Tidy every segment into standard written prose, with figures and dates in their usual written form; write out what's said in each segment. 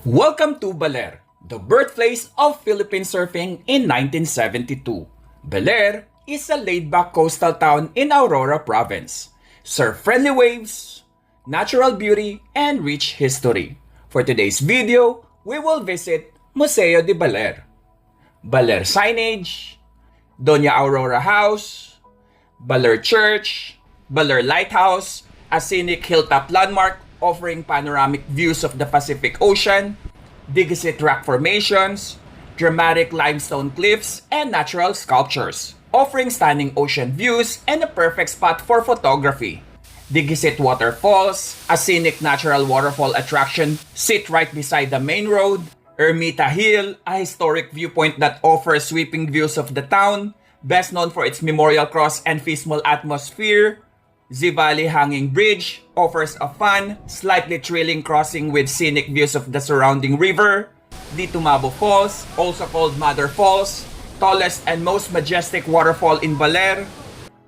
Welcome to Baler, the birthplace of Philippine surfing in 1972. Baler is a laid-back coastal town in Aurora Province. Surf-friendly waves, natural beauty, and rich history. For today's video, we will visit Museo de Baler, Baler Signage, Doña Aurora House, Baler Church, Baler Lighthouse, a scenic hilltop landmark offering panoramic views of the Pacific Ocean, Digisit rock formations, dramatic limestone cliffs, and natural sculptures, offering stunning ocean views and a perfect spot for photography. Digisit Waterfalls, a scenic natural waterfall attraction, sit right beside the main road. Ermita Hill, a historic viewpoint that offers sweeping views of the town, best known for its memorial cross and peaceful atmosphere. Zivali Hanging Bridge offers a fun, slightly thrilling crossing with scenic views of the surrounding river. The Tumabo Falls, also called Mother Falls, tallest and most majestic waterfall in Baler.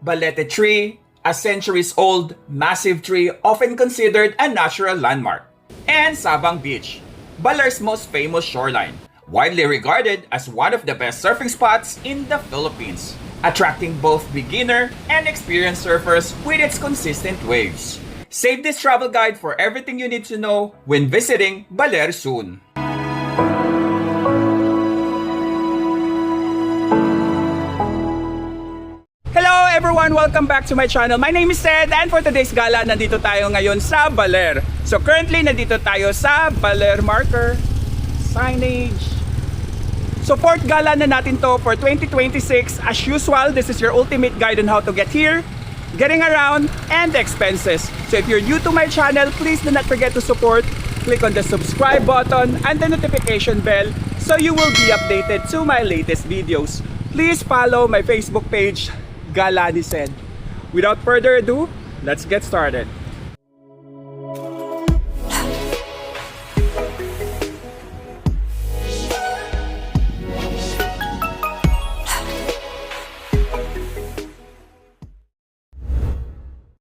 Balete Tree, a centuries-old, massive tree often considered a natural landmark. And Sabang Beach, Baler's most famous shoreline, widely regarded as one of the best surfing spots in the Philippines, attracting both beginner and experienced surfers with its consistent waves. Save this travel guide for everything you need to know when visiting Baler soon. Hello everyone! Welcome back to my channel. My name is Ted, and for today's gala, nandito tayo ngayon sa Baler. So currently, nandito tayo sa Baler Marker Signage. So fourth gala na natin to for 2026. As usual, this is your ultimate guide on how to get here, getting around, and the expenses. So if you're new to my channel, please do not forget to support. Click on the subscribe button and the notification bell so you will be updated to my latest videos. Please follow my Facebook page, Gala ni Sed. Without further ado, let's get started.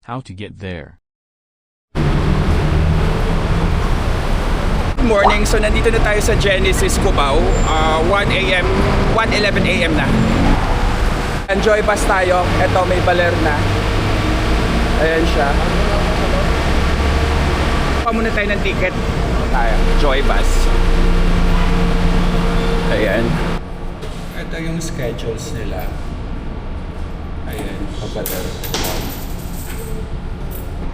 How to get there. Good morning. So nandito na tayo sa Genesis Cubao. 1 a.m. 1:11 a.m. na. Enjoy bus tayo. Ito may Baler na. Ayan siya. Pa muna tayo ng ticket. Tayo. Joy bus. Ayan. Ito yung schedules nila. Ayan. Baler.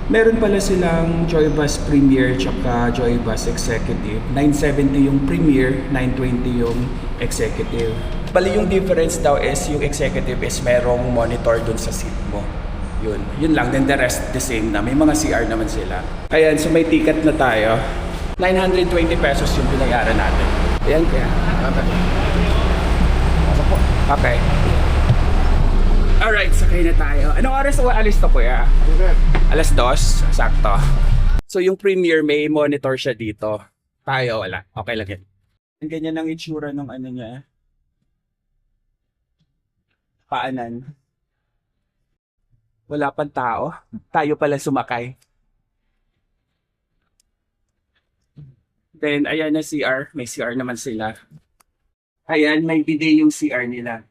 Meron pala silang Joybus Premier tsaka Joybus Executive. 970 yung Premier, 920 yung Executive. Bali yung difference daw is yung Executive is merong monitor dun sa seat mo. Yun lang. Then the rest the same na. May mga CR naman sila. Ayan, so may ticket na tayo. 920 pesos yung binayaran natin. Ayan kaya. Okay. Alright, sakay na tayo. Anong oras o alis to kuya? 2:00, sakto. So yung Premier may monitor siya dito. Tayo wala. Okay lang yan. Ang ganyan ang itsura ng ano niya. Paanan. Wala pang tao. Tayo pala sumakay. Then ayan na CR. May CR naman sila. Ayan, may bidet yung CR nila.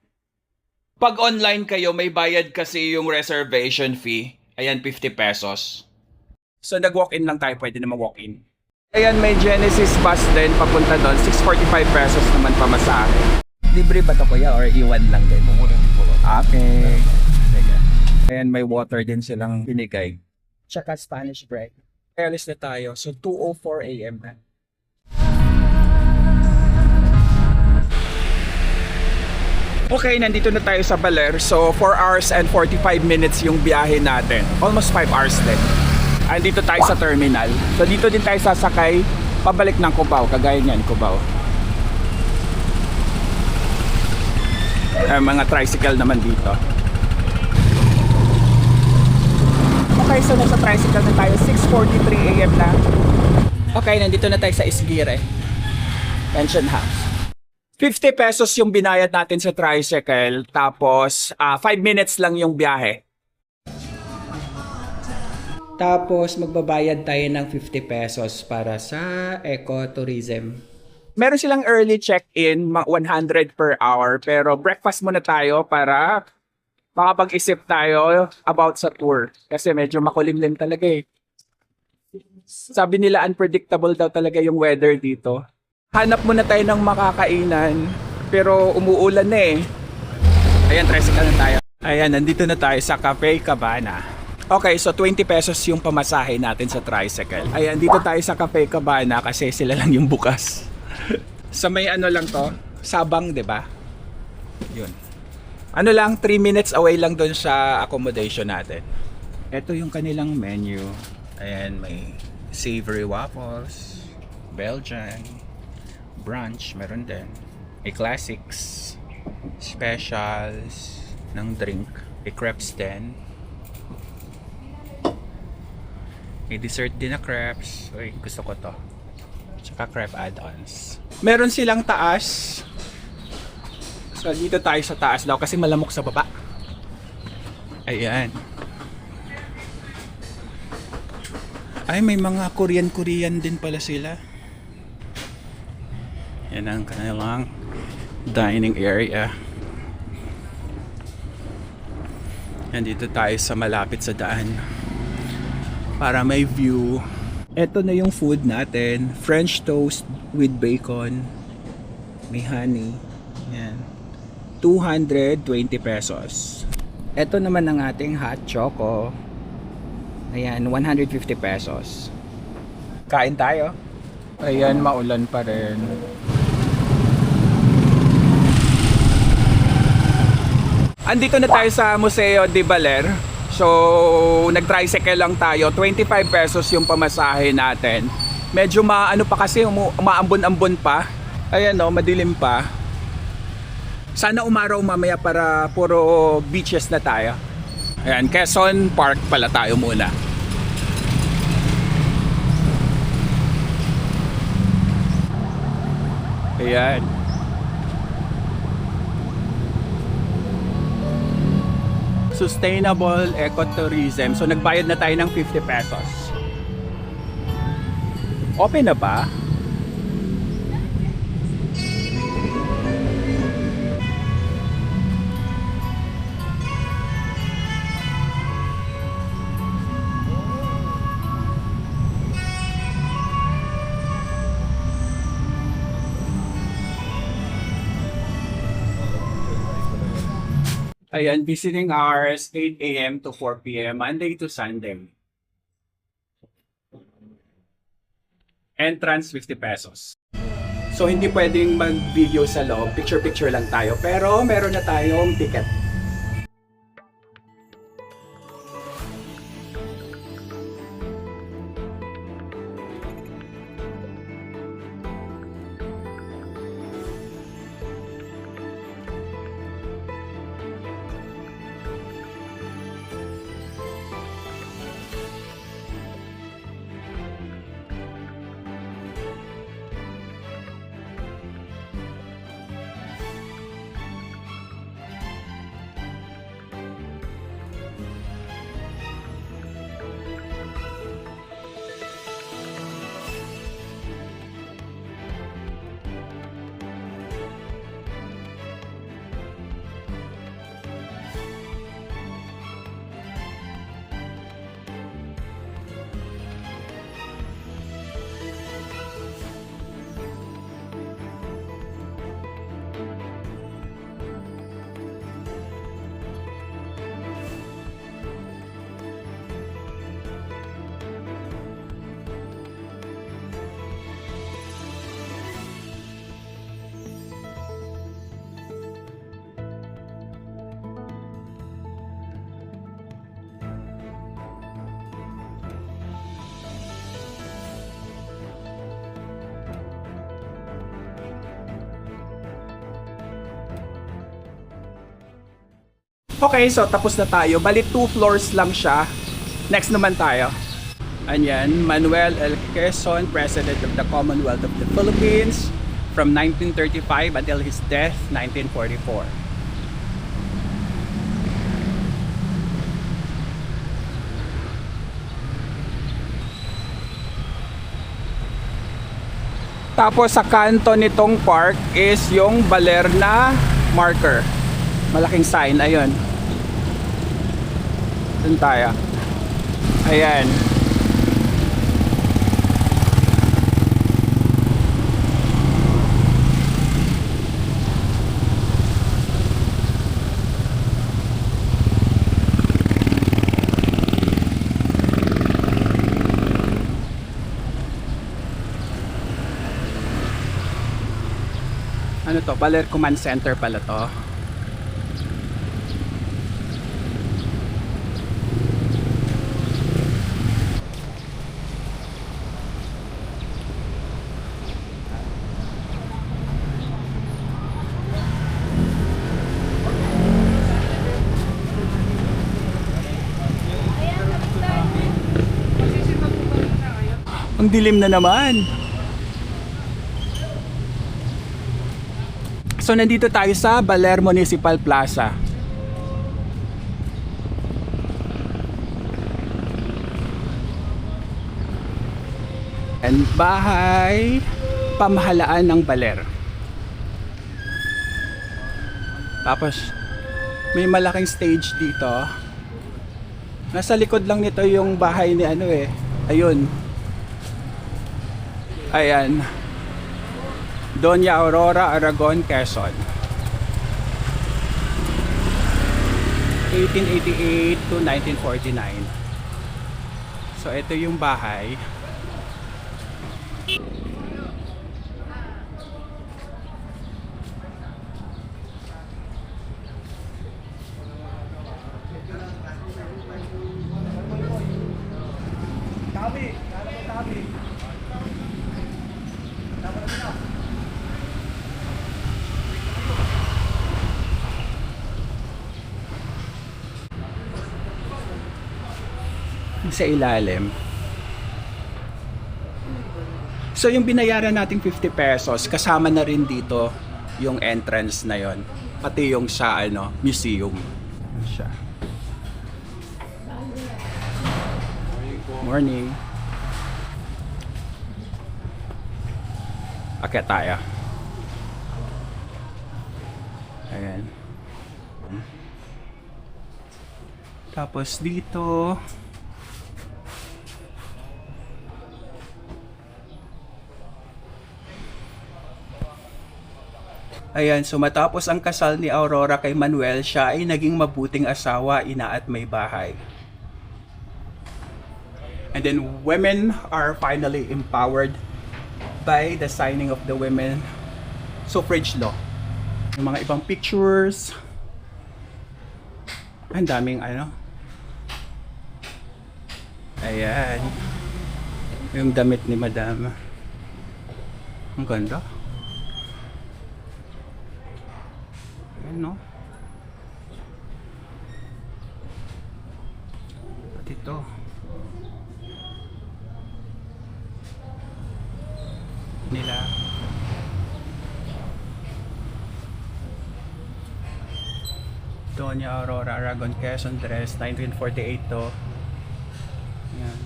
Pag online kayo, may bayad kasi yung reservation fee. Ayan, 50 pesos. So nag-walk-in lang tayo, pwede na mag-walk-in. Ayan, may Genesis bus din, papunta doon. 645 pesos naman pamasahe. Libre ba ito kuya or iwan lang din? Okay. Ayan, may water din silang binigay. Tsaka Spanish bread. Alis na tayo. So 2:04 a.m. na. Okay, nandito na tayo sa Baler. So, 4 hours and 45 minutes yung biyahe natin. Almost 5 hours din. Andito tayo sa terminal. So, dito din tayo sasakay pabalik ng Cubao. Kagaya niyan, Cubao. Mga tricycle naman dito. Okay, so nasa tricycle na tayo. 6:43 a.m. na. Okay, nandito na tayo sa Isgire Pension House. 50 pesos yung binayad natin sa tricycle, tapos 5 minutes lang yung biyahe. Tapos magbabayad tayo ng 50 pesos para sa ecotourism. Meron silang early check-in, 100 per hour, pero breakfast muna tayo para makapag-isip tayo about sa tour. Kasi medyo makulimlim talaga eh. Sabi nila unpredictable daw talaga yung weather dito. Hanap muna tayo ng makakainan, pero umuulan na eh. Ayan, tricycle na tayo. Ayan, nandito na tayo sa Cafe Cabana. Okay, so 20 pesos yung pamasahe natin sa tricycle. Ayan, dito tayo sa Cafe Cabana kasi sila lang yung bukas. Sa may ano lang to, Sabang, 'di ba? Yun. Ano lang, 3 minutes away lang doon sa accommodation natin. Ito yung kanilang menu. Ayan, may savory waffles, Belgian, brunch, meron din. May classics, specials ng drink, may crepes din. May dessert din na crepes. Uy, gusto ko to. Tsaka crepe add-ons. Meron silang taas. So, dito tayo sa taas daw kasi malamok sa baba. Ayan. Ay, may mga Korean din pala sila. Yan ang kanilang dining area. Yan, dito tayo sa malapit sa daan para may view. Ito na yung food natin. French toast with bacon. May honey. Yan. 220 pesos. Ito naman ang ating hot choco. Ayan, 150 pesos. Kain tayo. Ayan, maulan pa rin. Andito na tayo sa Museo de Baler. So, nag-tricycle lang tayo. 25 pesos yung pamasahe natin. Medyo maano pa kasi, umaambon-ambon pa. Ayan o, madilim pa. Sana umaraw mamaya para puro beaches na tayo. Ayan, Quezon Park pala tayo muna. Ayan. Sustainable ecotourism. So nagbayad na tayo ng 50 pesos. Open na ba? Ayan, visiting hours 8 a.m. to 4 p.m. Monday to Sunday. Entrance 50 pesos. So hindi pwedeng mag-video sa loob, picture-picture lang tayo. Pero meron na tayong ticket. Okay, so tapos na tayo. Bali 2 floors lang siya. Next naman tayo. Ayan, Manuel L. Quezon, President of the Commonwealth of the Philippines from 1935 until his death, 1944. Tapos sa kanto nitong park is yung baler na marker. Malaking sign, ayun. Doon tayo. Ayan. Ano to? Baler Command Center pala to. Ang dilim na naman. So nandito tayo sa Baler Municipal Plaza. And bahay pamahalaan ng Baler. Tapos may malaking stage dito. Nasa likod lang nito yung bahay ni ano eh. Ayun. Ayan. Doña Aurora Aragon, Quezon. 1888 to 1949. So ito yung bahay. Sa ilalim. So yung binayaran nating 50 pesos, kasama na rin dito yung entrance na yon, pati yung sa ano, museum. Siya. Morning. Akyat tayo. Ayan. Tapos dito ayan, so matapos ang kasal ni Aurora kay Manuel, siya ay naging mabuting asawa, ina at may bahay. And then women are finally empowered by the signing of the Women Suffrage Law. Yung mga ibang pictures. Ang daming ano. Ayan. Yung damit ni Madam. Ang ganda. No? At ito nila Doña Aurora Aragon, Quezon dress, 1948 to. Yan.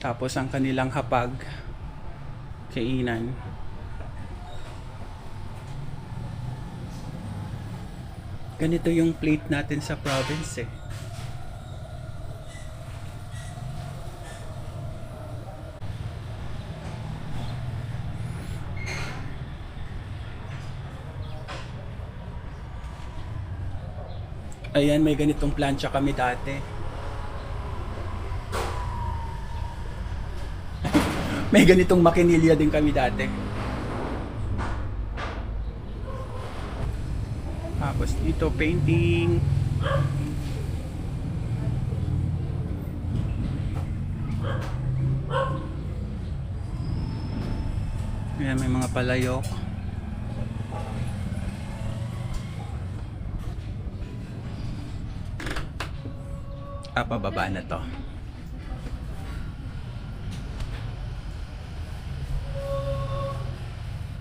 Tapos ang kanilang hapag kainan. Ganito yung plate natin sa province eh. Ayan, may ganitong plancha kami dati. May ganitong makinilya din kami dati. Tapos dito painting. Ayan, may mga palayok. Pababa na to.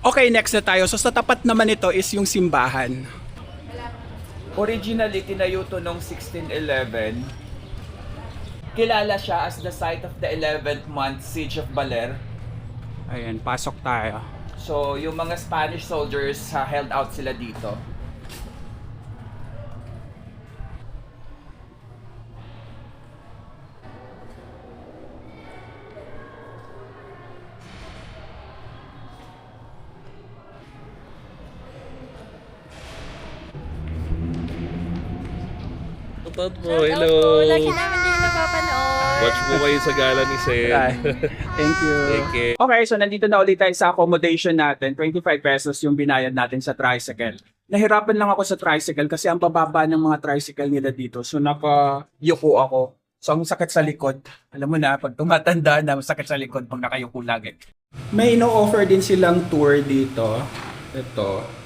Okay, next na tayo. So sa tapat naman ito is yung simbahan. Originally, tinayo to noong 1611. Kilala siya as the site of the 11th month Siege of Baler. Ayan, pasok tayo. So, yung mga Spanish soldiers, held out sila dito. Shoutout po, hello! Lagi namin din napapanood. Watch po kayo sa gala ni Seth. Thank you. Thank you. Okay, so nandito na ulit tayo sa accommodation natin. 25 pesos yung binayad natin sa tricycle. Nahirapan lang ako sa tricycle kasi ang bababa ng mga tricycle nila dito. So nakayuko ako. So ang sakit sa likod. Alam mo na, pag tumatanda na, masakit sa likod pag nakayuko lagi. May ino-offer din silang tour dito. Ito.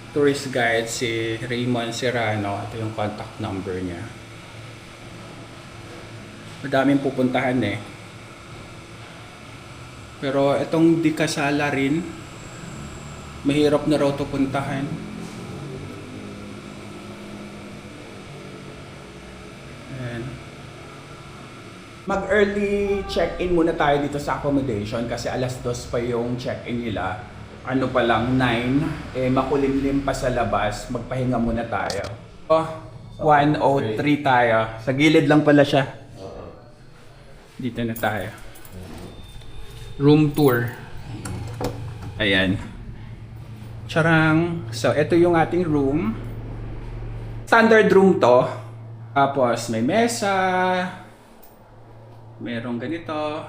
Tourist guide si Raymond Serrano. Ito yung contact number niya. Madaming pupuntahan eh. Pero itong Di Casala rin, mahirap na raw ito puntahan. Ayan. Mag-early check-in muna tayo dito sa accommodation kasi alas 2 pa yung check-in nila. Ano pa lang, 9. Makulimlim pa sa labas. Magpahinga muna tayo. 103 tayo. Sa gilid lang pala siya. Dito na tayo. Room tour. Ayan. Charang. So, ito yung ating room. Standard room to. Tapos, may mesa. Merong ganito.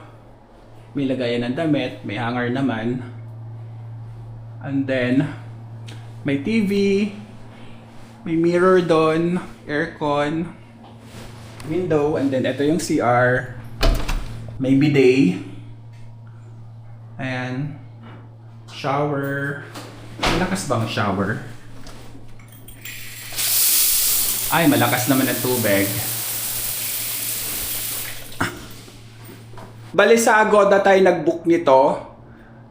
May lagayan ng damit. May hanger naman. And then, may TV. May mirror doon. Aircon. Window. And then, ito yung CR. May bidet. Ayan. Shower. Malakas bang shower? Ay, malakas naman ang tubig. Bali sa Agoda tayo nag-book nito.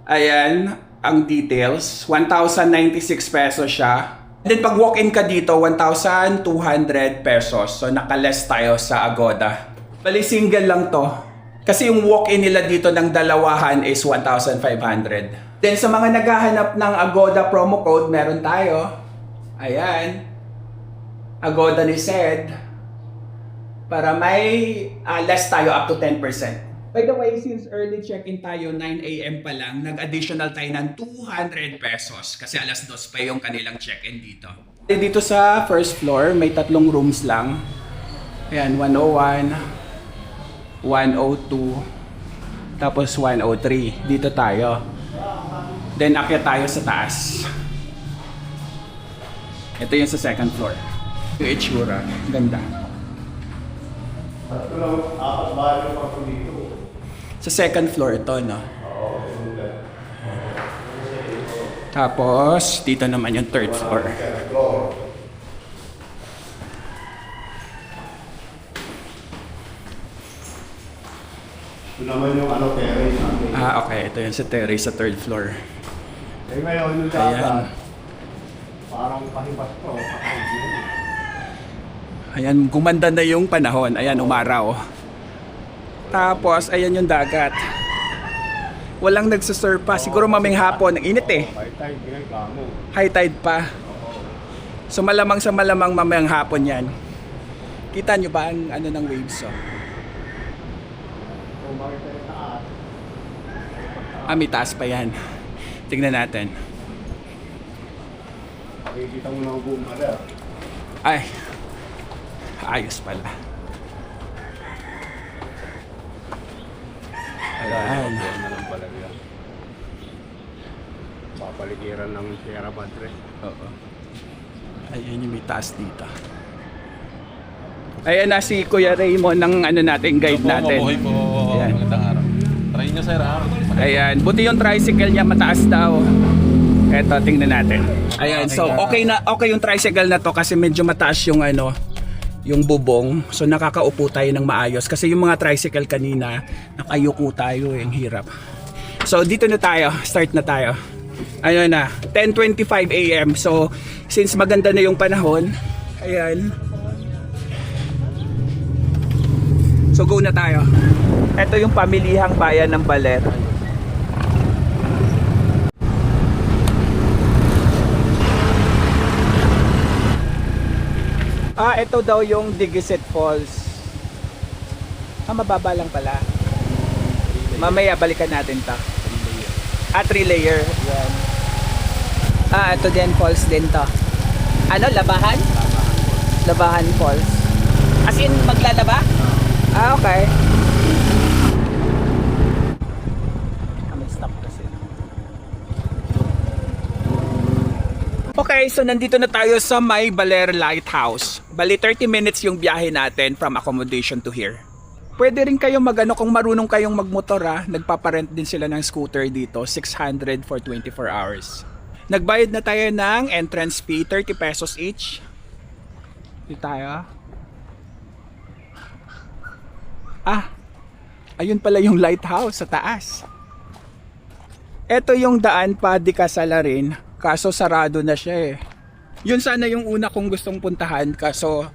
Ayan, ang details. 1,096 pesos siya. And then pag walk-in ka dito, 1,200 pesos. So naka-less tayo sa Agoda. Bali single lang to. Kasi yung walk-in nila dito ng dalawahan is 1,500. Then sa mga naghahanap ng Agoda promo code, meron tayo. Ayan. Agoda ni Sed. Para may less tayo up to 10%. By the way, since early check-in tayo, 9 AM pa lang, nag-additional tayo ng 200 pesos. Kasi alas 2 pa yung kanilang check-in dito. Dito sa first floor, may 3 rooms lang. Ayan, 101. 102 tapos 103 dito tayo, then akyat tayo sa taas. Ito yung sa second floor, yung itsura, ganda. Sa second floor ito, no? Tapos dito naman yung third floor. Ito naman yung terrace natin. Okay. Ito yung sa terrace sa third floor. Ngayon yung dagat, parang pahibat to. Ayan, gumanda na yung panahon. Ayan, umaraw. Tapos, ayan yung dagat. Walang nagsasurpa. Siguro maming hapon. Ang init eh. High tide pa. So malamang sa malamang mamayang hapon yan. Kita nyo ba ang ano ng waves? May taas pa yan. Tingnan natin. Nakikita mo na ang buong mala. Ay, ayos pala. Ayan. Yan na lang pala yan. Papaligiran ng Sierra Madre. Oo. Ayan yung may taas dito. Ayan na si Kuya Raymond ng ano natin, guide natin. Mabuhay po. Ayan. Magandang araw. Try nyo sir ha. Ayan, buti yung tricycle niya mataas daw. Eto, tingnan natin. Ayan, so okay yung tricycle na to kasi medyo mataas yung ano, yung bubong. So nakakaupo tayo ng maayos kasi yung mga tricycle kanina, nakayuko tayo, ang hirap. So dito na tayo, start na tayo. Ayun na, 10:25 AM. So since maganda na yung panahon, ayan. So go na tayo. Ito yung pamilihang bayan ng Baler. Ito daw yung Digiset Falls. Mababa lang pala. Mamaya balikan natin ta. 3 layer. Yan. Ito din falls din to. Ano, Labahan? Labahan Falls. As in, maglalaba? Okay. May stop kasi. Okay, so nandito na tayo sa May Baler Lighthouse. Bali 30 minutes yung biyahe natin from accommodation to here. Pwede rin kayong magano kung marunong kayong magmotor nagpaparent din sila ng scooter dito, 600 for 24 hours. Nagbayad na tayo ng entrance fee, 30 pesos each. Dito tayo. Ayun pala yung lighthouse sa taas. Ito yung daan pa di Kasalarin, kaso sarado na siya eh. Yun sana yung una kong gustong puntahan, kaso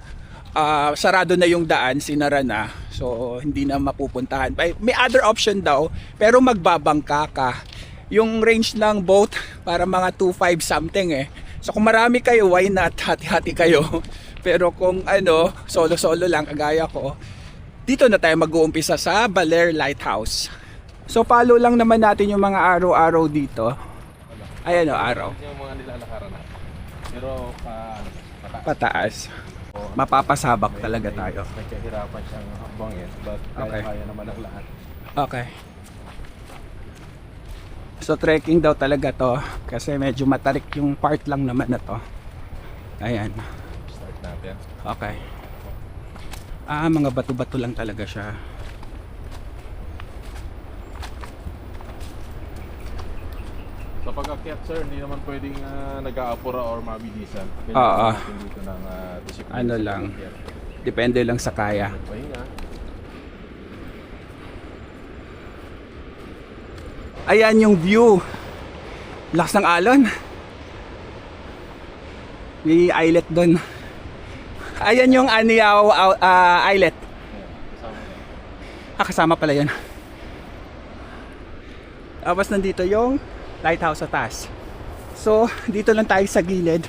sarado na yung daan, sinara na. So hindi na mapupuntahan. May other option daw, pero magbabangka ka. Yung range ng boat para mga 2.5 something eh. So kung marami kayo, why not? Hati-hati kayo. Pero kung solo-solo lang kagaya ko, dito na tayo mag-uumpisa sa Baler Lighthouse. So follow lang naman natin yung mga araw-araw dito. Ayan araw. Yung mga nilalakaran natin. Pero Pataas. Mapapasabak talaga tayo. Nagkahirapan siyang hakbangin, but kaya naman ang lahat. Okay. So trekking daw talaga to kasi medyo matarik yung part lang naman na to. Ayan. Start natin. Okay. Mga bato-bato lang talaga siya. Sa pag-akyat, sir, hindi naman pwedeng nag-aapura or mabilisan. Oo. Natin dito ng disiplina. Ano sa lang. pag-akyat. Depende lang sa kaya. Pahinga. Ayan yung view. Lakas ng alon. May islet doon. Ayan yung Aniao Islet. Kasama pala yun. Tapos nandito yung lighthouse sa taas. So dito lang tayo sa gilid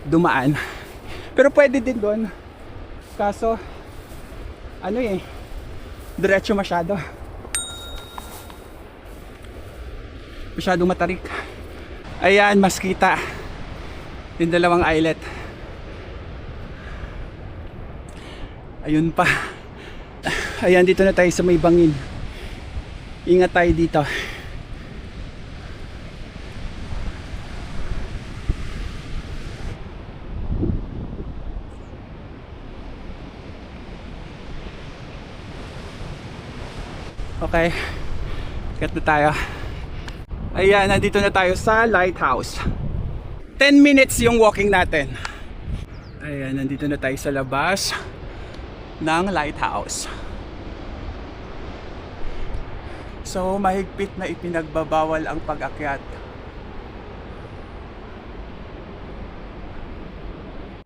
dumaan. Pero pwede din doon. Kaso diretso masyado. Masyadong matarik. Ayan, mas kita yung dalawang islet. Ayun pa. Ayan, dito na tayo sa may bangin. Ingat tayo dito. Okay. Cut na tayo. Ayan, nandito na tayo sa lighthouse. 10 minutes yung walking natin. Ayan, nandito na tayo sa labas ng lighthouse. So, mahigpit na ipinagbabawal ang pag-akyat.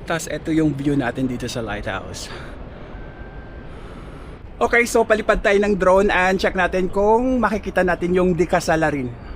Tapos, ito yung view natin dito sa lighthouse. Okay, so palipad tayo ng drone and check natin kung makikita natin yung di Kasalarin.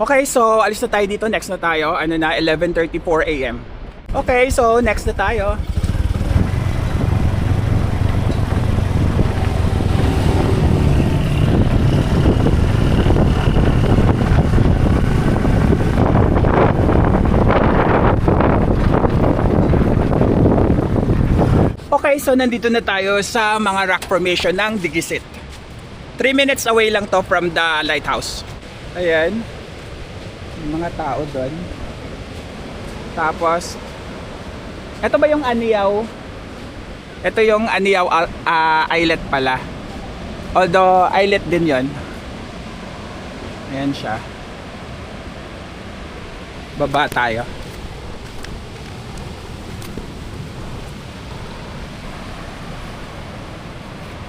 Okay, so alis na tayo dito. Next na tayo. Ano na, 11:34 a.m. Okay, so next na tayo. Okay, so nandito na tayo sa mga rock formation ng Digisit. 3 minutes away lang to from the lighthouse. Ayan. May mga tao doon. Tapos, ito ba yung Aniyaw? Ito yung Aniyaw Islet pala. Although, islet din yon. Ayan siya. Baba tayo.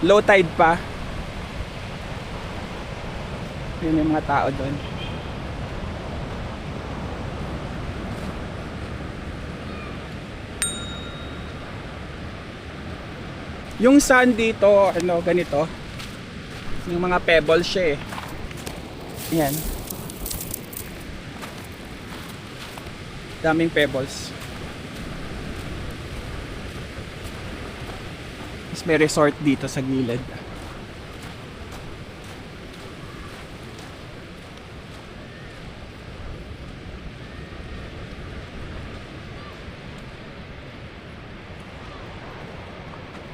Low tide pa. Yun yung mga tao doon. Yung sand dito, ano, ganito. Yung mga pebbles siya eh. Yan. Daming pebbles. Tapos may resort dito sa gilid.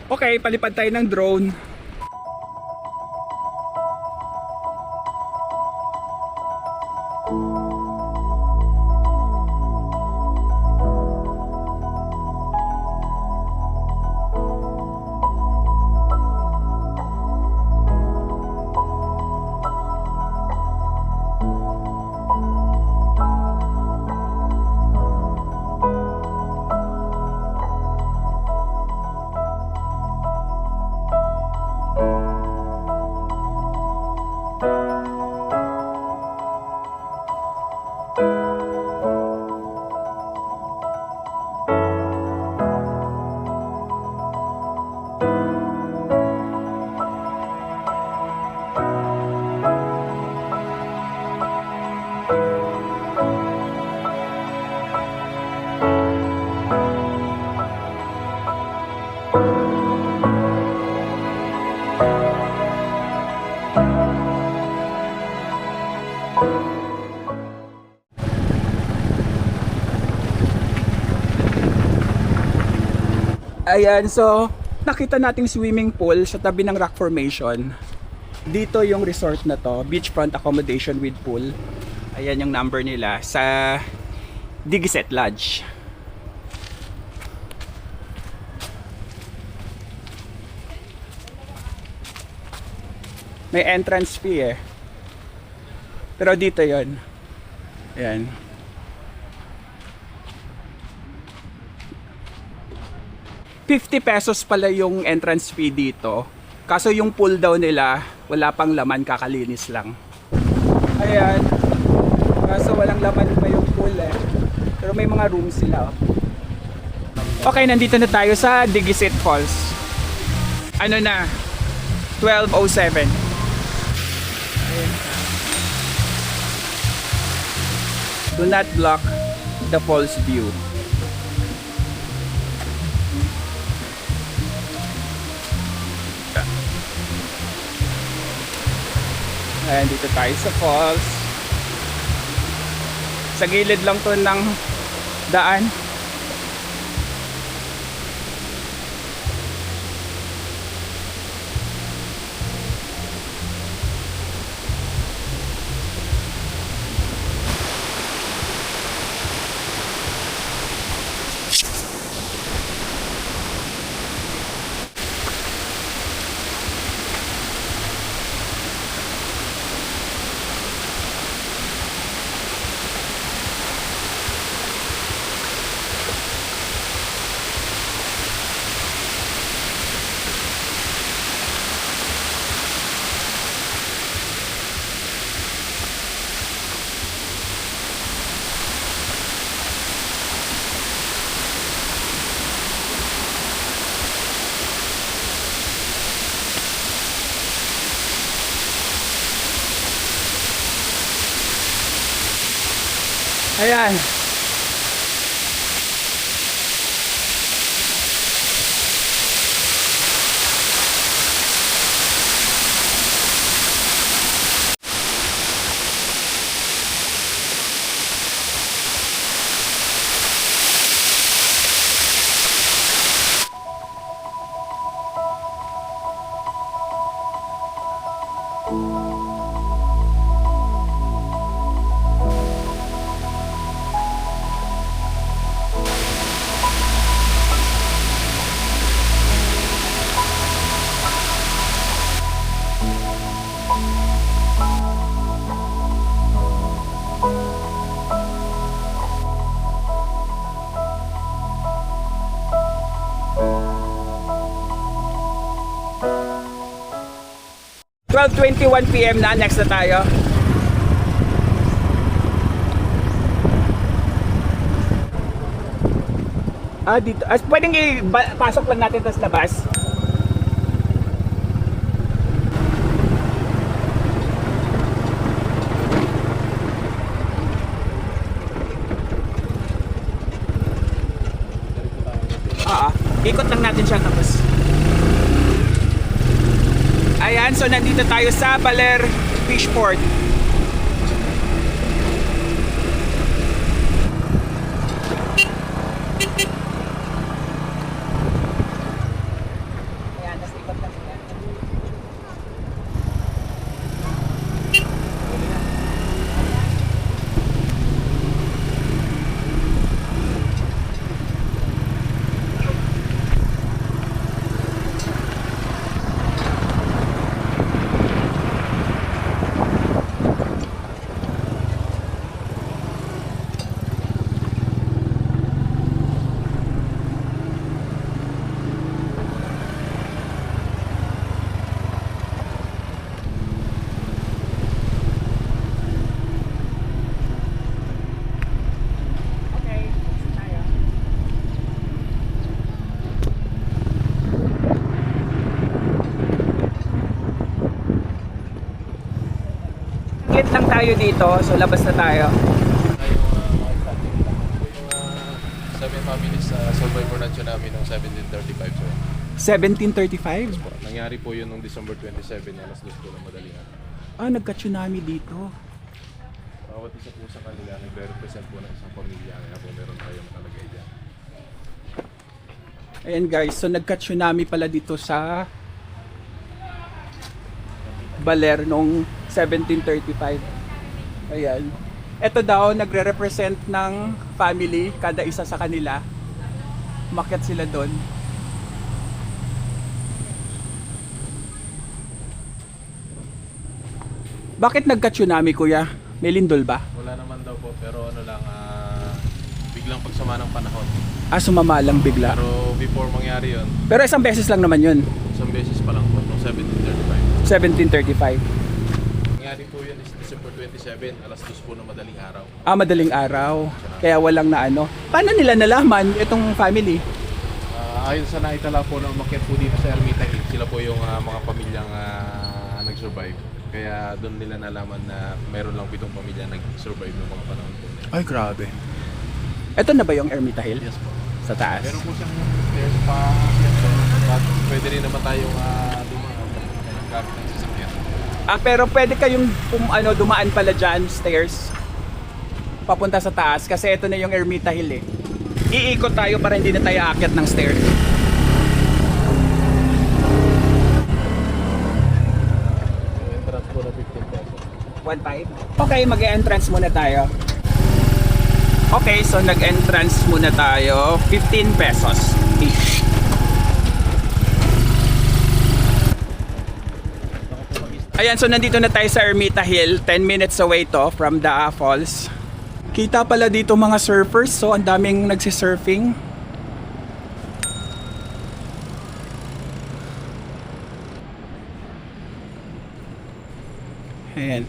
Okay, palipad tayo ng drone. Ayan, so nakita nating swimming pool sa tabi ng rock formation. Dito yung resort na to, beachfront accommodation with pool. Ayan yung number nila sa Digiset Lodge. May entrance fee eh. Pero dito yon. Ayan. ₱50 pala yung entrance fee dito. Kaso yung pool daw nila, wala pang laman, kakalinis lang. Ayan. Kaso walang laman pa yung pool eh. Pero may mga rooms sila. Okay, nandito na tayo sa Digisit Falls. Ano na? 12:07. Ayan. Do not block the falls view. Ayan, dito tayo sa falls. Sa gilid lang to ng daan. Ayan. PM na, next na tayo. Dito. Pwedeng pasok lang natin tas labas. Ikot lang natin siya tapos. Ayan, so nandito tayo sa Baler Fishport. Ayan, tas ikot lang sila. Saglit lang tayo dito, so labas na tayo. Yung 7 families sa survivor na tsunami noong 1735, sir. 1735? Nangyari po yun noong December 27, alas 2 po ng madaling araw. Nagka-tsunami dito. Bawat isa po sa kanila, nagre-represent po ng isang pamilya. Kaya po meron tayo nakalagay dyan. Ayan guys, so nagka-tsunami pala dito sa Baler noong 1735. Ayan. Ito daw, nagre-represent ng family, kada isa sa kanila. Umakyat sila doon. Bakit nagka-tsunami, kuya? May lindol ba? Wala naman daw po, pero ano lang, biglang pagsama ng panahon. Sumama lang bigla. Pero before mangyari yun, Pero isang beses lang naman yun. isang beses pa lang po, noong 1735. 1735. Nangyari po yun is December 27, alas 2 po ng madaling araw. Madaling araw. Kaya walang na ano. Paano nila nalaman itong family? Ayon sa naitala po na umakyat po dito sa Ermita Hill, sila po yung mga pamilyang nag-survive. Kaya doon nila nalaman na meron lang 7 pamilya nag-survive ng mga panahon po. Ay, grabe. Ito na ba yung Ermita Hill? Yes po. Sa taas? Meron po siyang stairs pa yan po. But pwede rin naman tayong dumaan gamit ng sasakyan. Pero pwede kayong dumaan pala dyan, stairs. Papunta sa taas. Kasi ito na yung Ermita Hill eh. Iikot tayo para hindi na tayo aakyat ng stairs. Entrance po na 15 pesos. 1.5? Okay, mag-entrance muna tayo. Okay, so nag-entrance muna tayo. 15 pesos each. Ayan, so nandito na tayo sa Ermita Hill. 10 minutes away to from Daa Falls. Kita pala dito mga surfers. So ang daming nagsisurfing. Ayan.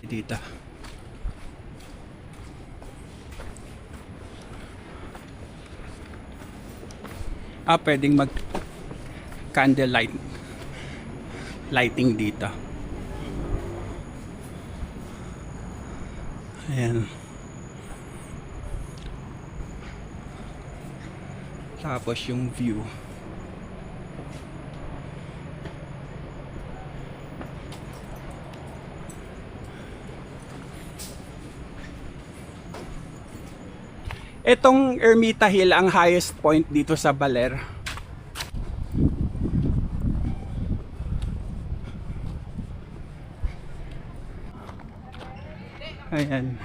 Dito. Pwedeng mag candlelight lighting dito. Ayan. Tapos yung view. Itong Ermita Hill ang highest point dito sa Baler. Ayan.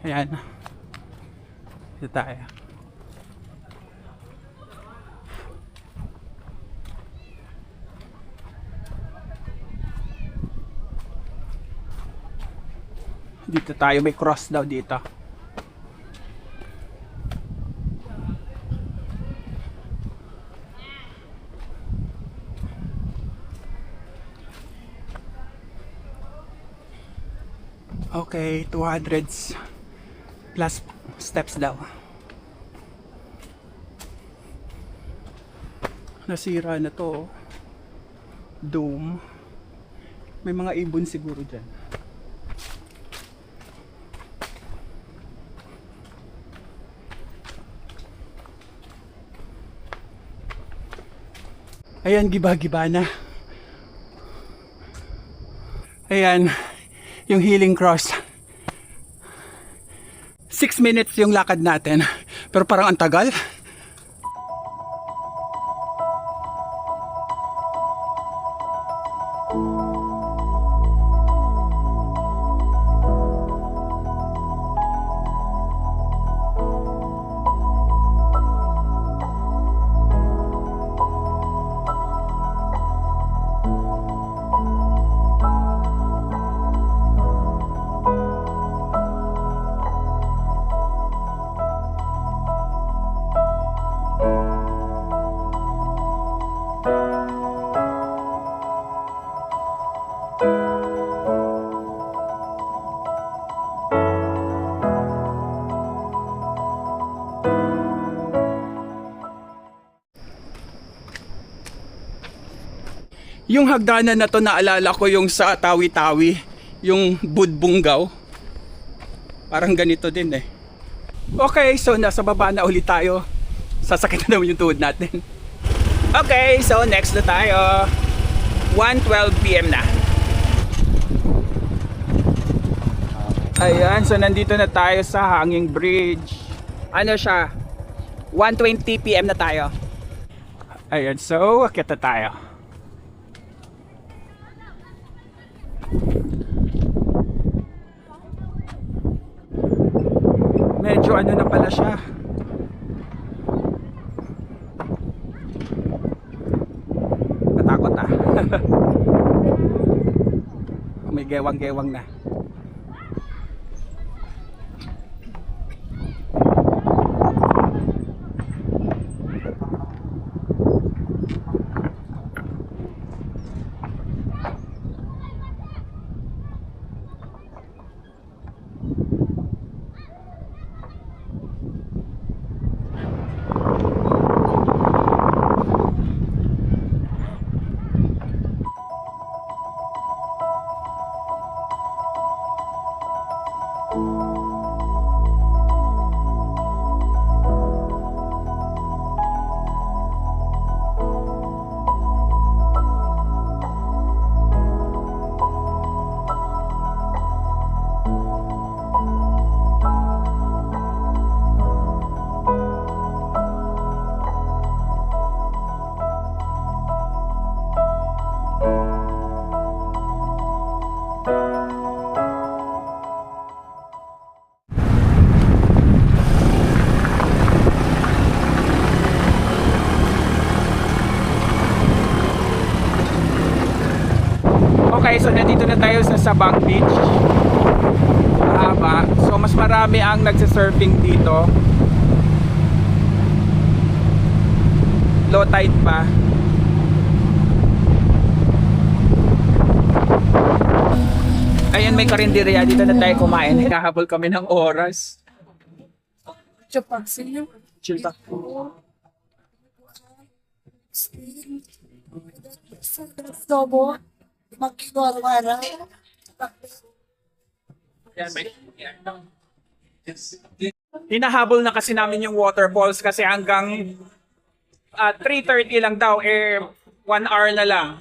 Ayan. Dito tayo. Dito tayo, may cross daw dito. Okay, 200 plus steps daw. Nasira na to. Dome. May mga ibon siguro dyan. Ayan, giba-giba na. Ayan, yung Healing Cross. 6 minutes yung lakad natin. Pero parang ang tagal. Yung hagdanan na to, naalala ko yung sa Tawi-Tawi, yung Budbunggaw. Parang ganito din eh. Okay, so nasa baba na ulit tayo. Sasakit na naman yung tuhod natin. Okay, so next na tayo. 1:12 PM na. Ayan, so nandito na tayo sa Hanging Bridge. Ano siya? 1:20 PM na tayo. Ayan, so akit na tayo. Medyo ano na pala siya. Matakot ah. May gewang-gewang na. Okay, so nandito na tayo sa Sabang Beach. Mahaba. So mas marami ang nagsisurfing dito. Low tide pa. Ayan, may karinderya. Dito na tayo kumain. Hinahabol kami ng oras. Chill ta. Hinahabol na kasi namin yung waterfalls kasi hanggang 3:30 lang daw, 1 hour na lang.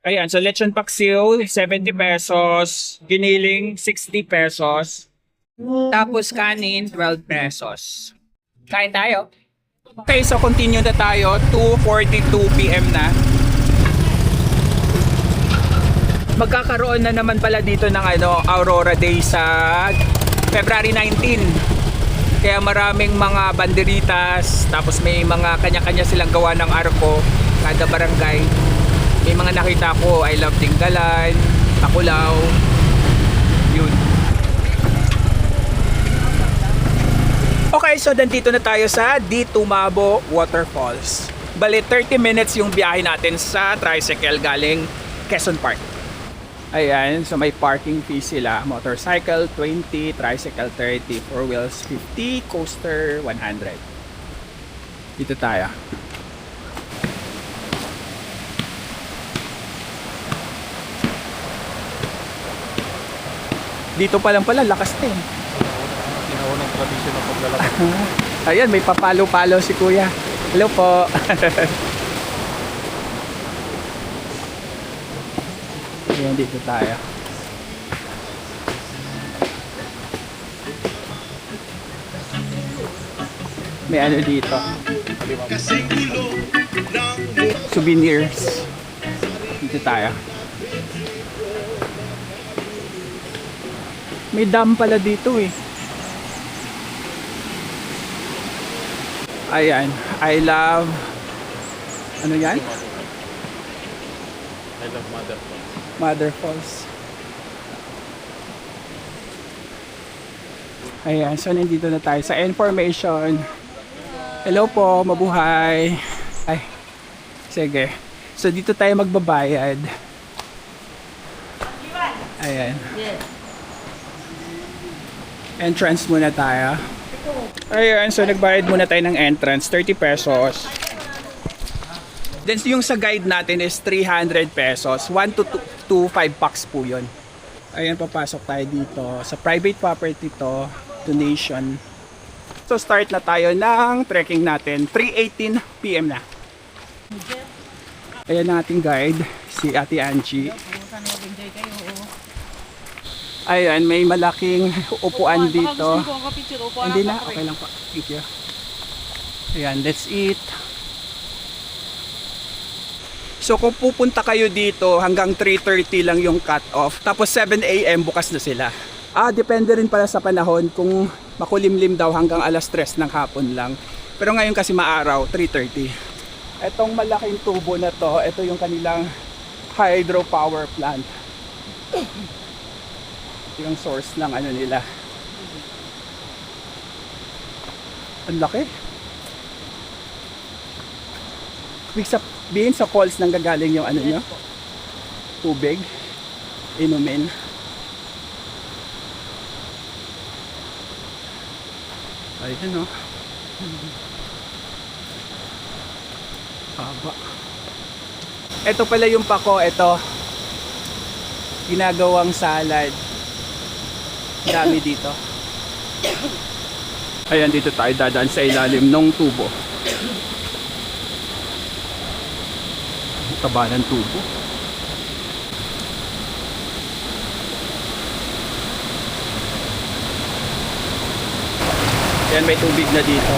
Ayan, so lechon paksiw, 70 pesos. Giniling, 60 pesos. Tapos kanin, 12 pesos. Kain tayo. Okay, so continue na tayo. 2:42 p.m. na. Magkakaroon na naman pala dito ng Aurora Day sa February 19. Kaya maraming mga banderitas, tapos may mga kanya-kanya silang gawa ng arko, kada barangay. May mga nakita ko, I Love Tinggalan, Takulao, yun. Okay, so nandito na tayo sa Di Tumabo Waterfalls. Bale, 30 minutes yung biyahe natin sa tricycle galing Quezon Park. Ayan, so may parking fee sila. Motorcycle, 20, tricycle, 30, 4 wheels, 50, coaster, 100. Dito tayo. Dito pa lang pala, lakas din. Tinaunang tradisyon ng paglalakad. Ayan, may papalo-palo si Kuya. Hello po. Ayan, dito tayo. May ano dito. Souvenirs. Dito tayo. May dam pala dito eh. Ayan, I love, ano yan? I love Mother Falls. Mother Falls. Ayan, so nandito na tayo sa information. Hello po, mabuhay. Ay, sige. So dito tayo magbabayad. Ayan. Entrance muna tayo. Ayan, so nagbayad muna tayo ng entrance, 30 pesos. Then yung sa guide natin is 300 pesos. 1 to 5 packs po yun. Ayan, papasok tayo dito. Sa private property to, donation. So start na tayo ng trekking natin. 3:18 p.m. na. Ayan ang ating guide, si Ate Angie. Ayan, may malaking upuan dito. Hindi na, okay lang po. Thank you. Ayan, let's eat. So kung pupunta kayo dito, hanggang 3:30 lang yung cut off. Tapos 7 a.m. bukas na sila. Depende rin pala sa panahon kung makulimlim daw hanggang alas 3 ng hapon lang. Pero ngayon kasi maaraw, 3:30. Etong malaking tubo na to, ito yung kanilang hydropower plant. Yung source ng ano nila. Ang laki. Ibig sabihin sa falls nang gagaling yung ano nyo? Tubig. Inumin. Ayan o. Haba. Ito pala yung pako. Ito. Ginagawang salad. Dami dito. Ayan, dito tayo dadaan sa ilalim ng tubo. Taba ng tubo. Ayan, may tubig na dito.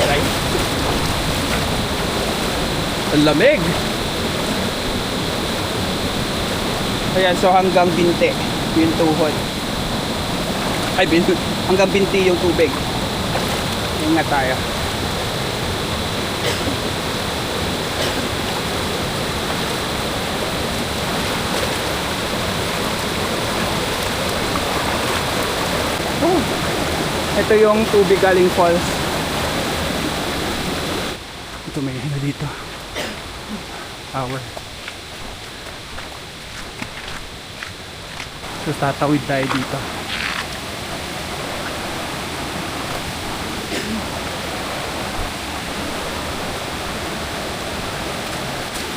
Aray. Ang lamig. Ayan, so hanggang binte yung tuhod. Ay, hanggang binti yung tubig. Ingat tayo. Oh. Ito yung tubig galing falls. Ito may ano dito. Tower. So tatawid tayo dito.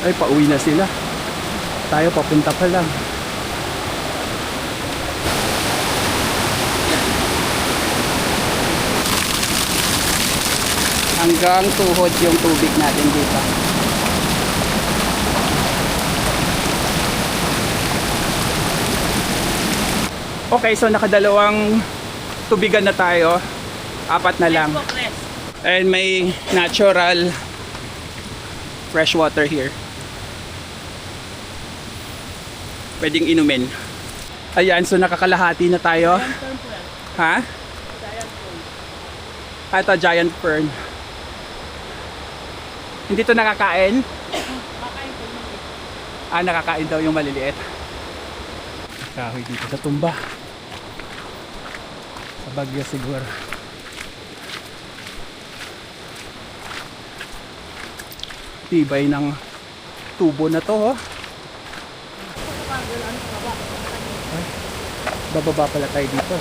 Ay, pauwi na sila. Tayo papunta pa lang. Hanggang tuhod yung tubig natin dito. Okay, so nakadalawang tubigan na tayo. 4 na lang. And may natural fresh water here. Pwedeng inumin. Ayan, so nakakalahati na tayo. Ha? Ito, giant fern. Hindi to nakakain? Nakakain daw yung maliliit. Kahoy dito sa tumba. Sa Bagyo siguro. Tibay ng tubo na to, oh. Ay, bababa pala tayo dito.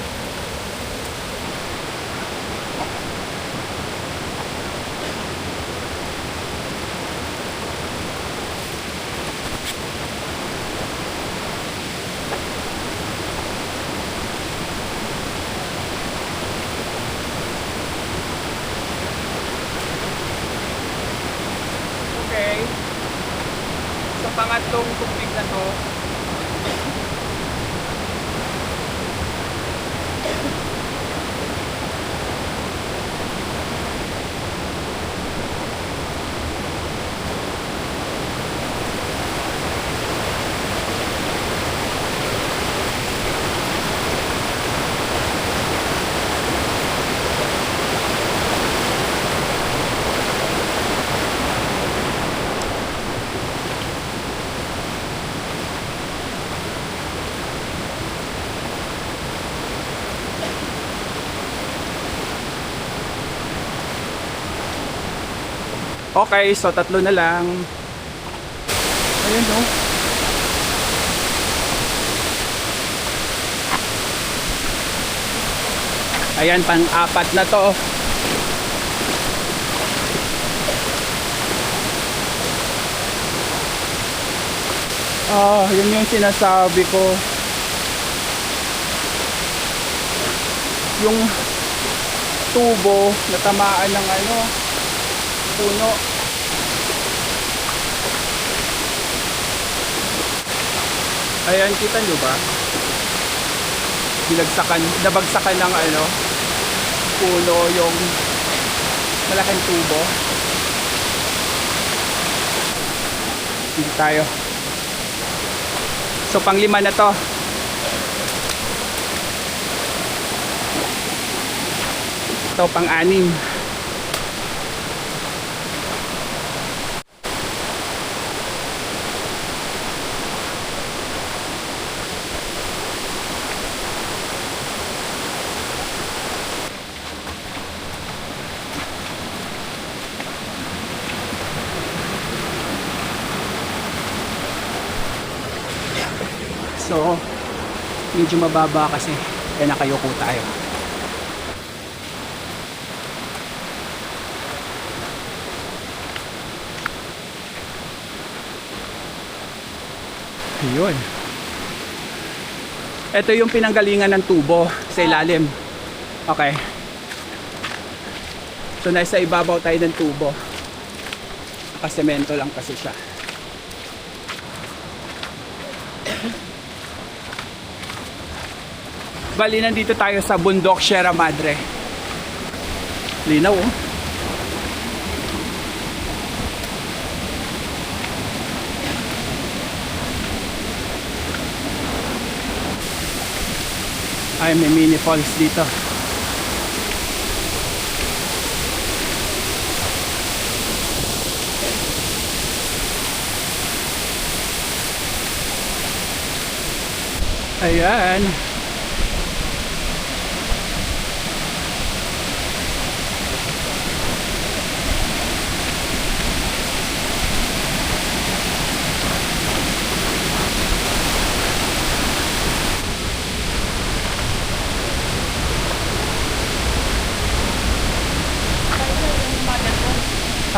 Okay. Sa pangatlong tubig na to, okay, so 3 na lang. Ayun, no? Ayan, pang-4 na to. Yun yung sinasabi ko. Yung tubo na tamaan ng puno. Ayan, kita nyo ba? Nabagsakan ng puno yung malaking tubo. Dito tayo. So, pang-5 na to. Ito, pang-6. So, medyo mababa kasi kaya nakayuko tayo. Ayun. Ito yung pinanggalingan ng tubo sa ilalim. Okay. So, nasa ibabaw tayo ng tubo. Nakasemento lang kasi siya. Bali, nandito tayo sa bundok Sierra Madre. Linaw, oh. Ay, may mini falls dito. Ayan.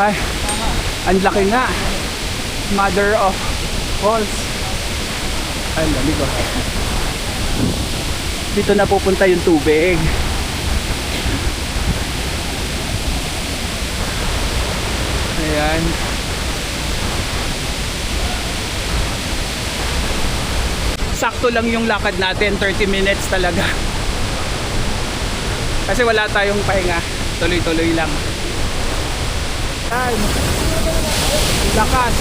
Ay, ang laki nga. Mother of falls. Ay, lamig ko. Dito na pupunta yung tubig. Ayan. Sakto lang yung lakad natin, 30 minutes talaga. Kasi wala tayong pahinga. Tuloy-tuloy lang. Ay, lakas.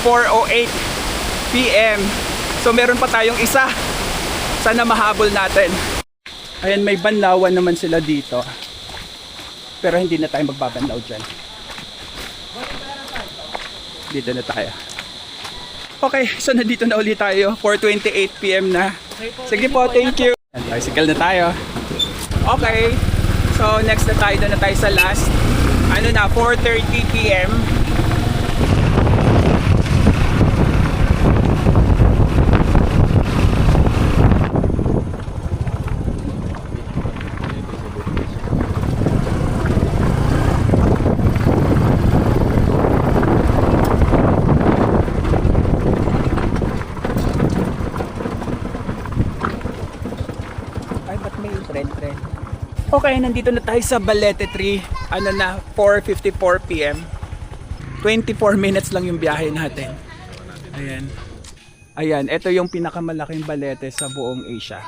.08 PM. So meron pa tayong isa. Sana mahabol natin. Ayan, may banlawan naman sila dito. Pero hindi na tayo magbabanlaw dyan. Dito na tayo. Okay, so nandito na ulit tayo. 4:28 PM na. Sige po, thank you. Bicycle na tayo. Okay. So next na tayo, doon na tayo sa last. Ano na, 4:30 PM. Okay, nandito na tayo sa Balete Tree. Ano na, 4:54 PM. 24 minutes lang yung biyahe natin. Ayan. Ayan, ito yung pinakamalaking balete sa buong Asia.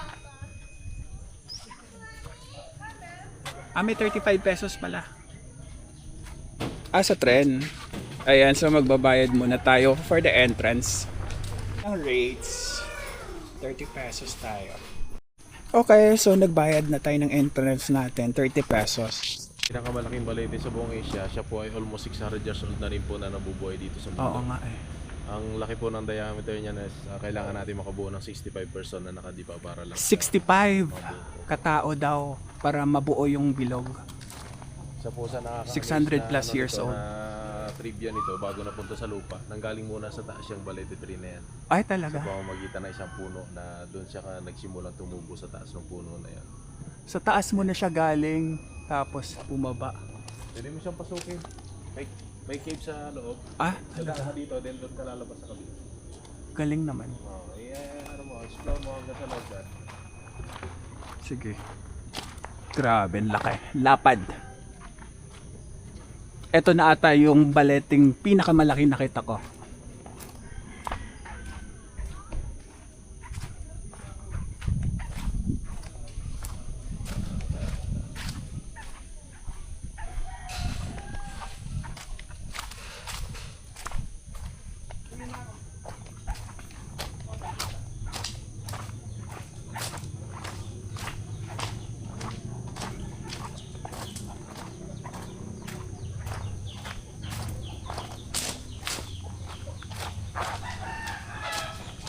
May 35 pesos pala. Sa tren. Ayan, so magbabayad muna tayo for the entrance. Ang rates, 30 pesos tayo. Okay, so nagbayad na tayo ng entrance natin, 30 pesos. Pinakamalaking balete sa buong Asia, siya po ay almost 600 years old na rin po na nabubuhay dito sa mundo. Oo nga eh. Ang laki po ng diameter niya na kailangan natin makabuo ng 65 person na nakadipa para lang. 65 katao daw para mabuo yung bilog. Sa po sa 600 plus years old. Na trivia nito bago napunta sa lupa, nanggaling muna sa taas yung balete tree na yan. Ay talaga? Sa pamamagitan ng isang puno na doon siya nagsimulang tumubo sa taas ng puno na yan. Sa taas mo na siya galing, tapos bumaba. Pwede mo siyang pasukin. May cave sa loob. Sa daan dito, then doon ka lalabas sa kabila. Galing naman. Ano mo, explore mo hanggang sa loob dyan. Sige. Grabe, laki. Lapad. Ito na ata yung baleting pinakamalaki nakita ko.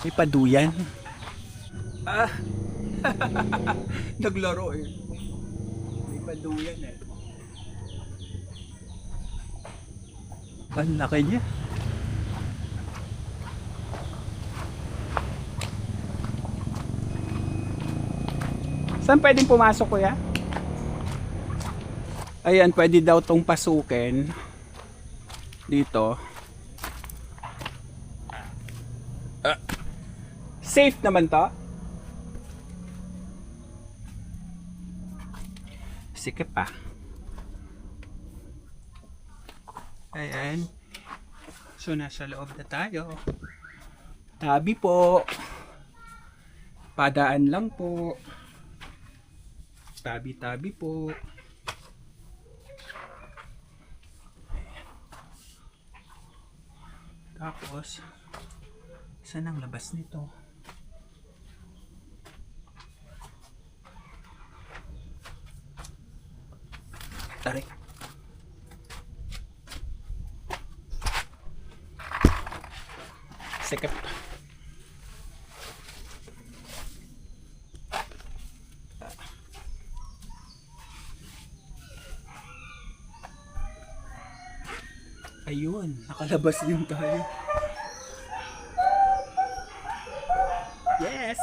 May paduyan. Naglaro eh. May paduyan eh. Ang laki niya. Saan pwedeng pumasok, kuya? Ayan, pwede daw tong pasukin. Dito. Safe naman to. Sikip pa. Ayan. So nasa loob na tayo. Tabi po. Padaan lang po. Tabi-tabi po. Tapos saan ang labas nito? Aray. Sikip. Ayun, nakalabas din tayo. Yes!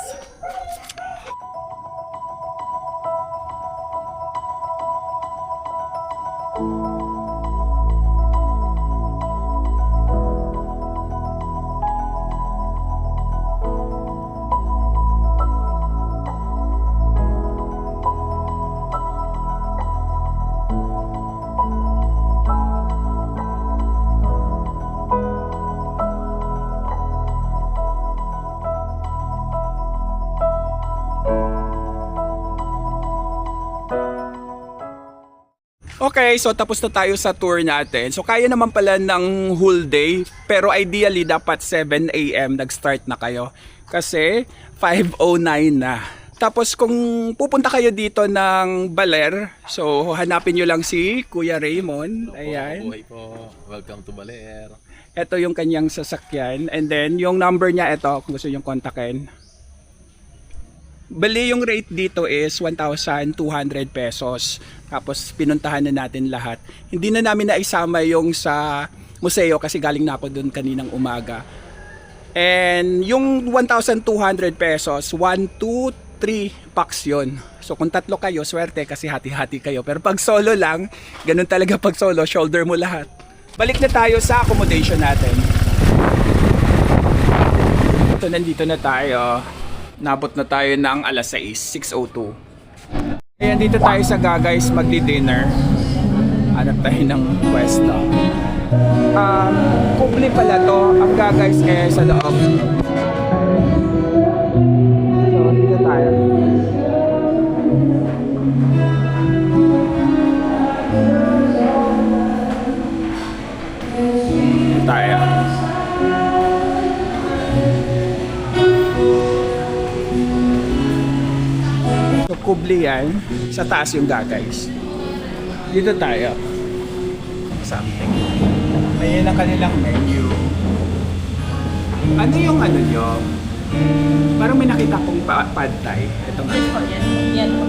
Okay, so tapos na tayo sa tour natin. So kaya naman pala ng whole day, pero ideally dapat 7 AM nag-start na kayo. Kasi 5:09 na. Tapos kung pupunta kayo dito ng Baler, so hanapin nyo lang si Kuya Raymond. Ayan. Buhay po. Welcome to Baler. Ito yung kanyang sasakyan. And then yung number niya, ito kung gusto nyo kontakin. Bali yung rate dito is 1,200 pesos. Tapos pinuntahan na natin lahat. Hindi na namin naisama yung sa museo kasi galing na ako doon kaninang umaga. And yung 1,200 pesos, 1, 2, 3 packs yun. So kung tatlo kayo, swerte kasi hati-hati kayo. Pero pag solo lang, ganun talaga pag solo, shoulder mo lahat. Balik na tayo sa accommodation natin. Ito, nandito na tayo. Nabot na tayo ng alas 6, 6:02. Ayan, dito tayo sa Gagay's magdi-dinner. Hanap tayo ng pwesto. Kubli pala to. Ang Gagay's eh sa loob. So, dito tayo. Dito tayo. So, kubli yan. Sa taas yung Gagay's. Dito tayo. Something. Ayan ang kanilang menu. Ano yung ano nyo? Parang may nakita kong pad thai. Ito nga. Yes po, yan. Yan po.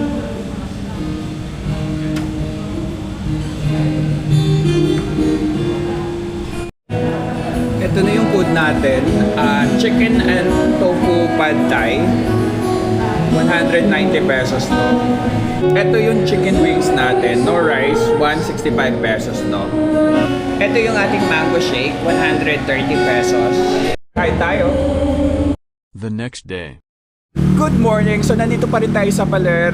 Ito na yung food natin. Chicken and tofu pad thai. 190 pesos to. Ito yung chicken wings natin. No rice, 165 pesos to. Ito yung ating mango shake, 130 pesos. Kain tayo. The next day. Good morning! So nandito pa rin tayo sa Baler,